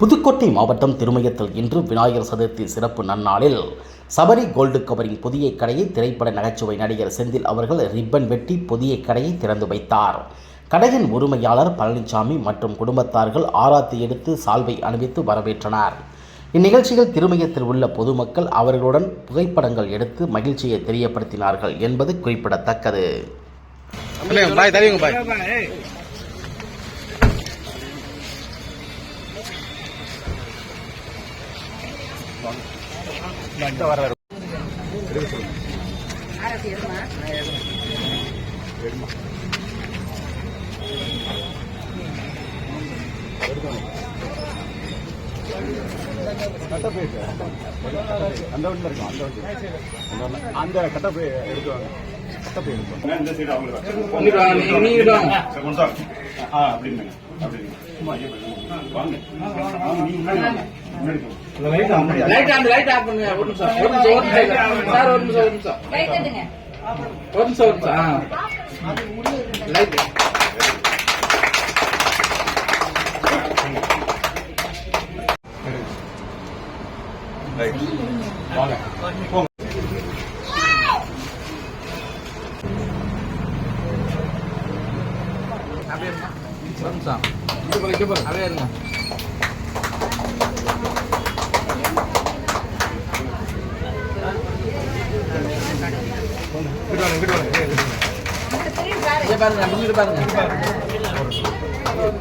புதுக்கோட்டை மாவட்டம் திருமயத்தில் இன்று விநாயகர் சதுர்த்தி சிறப்பு நன்னாளில் சபரி கோல்டு கவரிங் புதிய கடையை திரைப்பட நகைச்சுவை நடிகர் செந்தில் அவர்கள் ரிப்பன் வெட்டி புதிய கடையை திறந்து வைத்தார். கடையின் உரிமையாளர் பழனிசாமி மற்றும் குடும்பத்தார்கள் ஆராத்தி எடுத்து சால்வை அணிவித்து வரவேற்றனர். இந்நிகழ்ச்சியில் திருமயத்தில் உள்ள பொதுமக்கள் அவர்களுடன் புகைப்படங்கள் எடுத்து மகிழ்ச்சியை தெரியப்படுத்தினார்கள் என்பது குறிப்பிடத்தக்கது.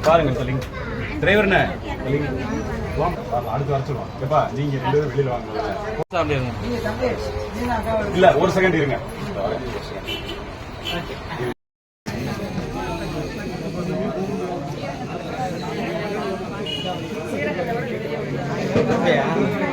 பாருங்க சொல்லிங்க டிரைவர் அடுத்து வர சொல்லுவான். எப்பா நீங்க 2 பேரும் வெளியில வாங்க. இல்ல ஒரு செகண்ட் இருங்க. Okay.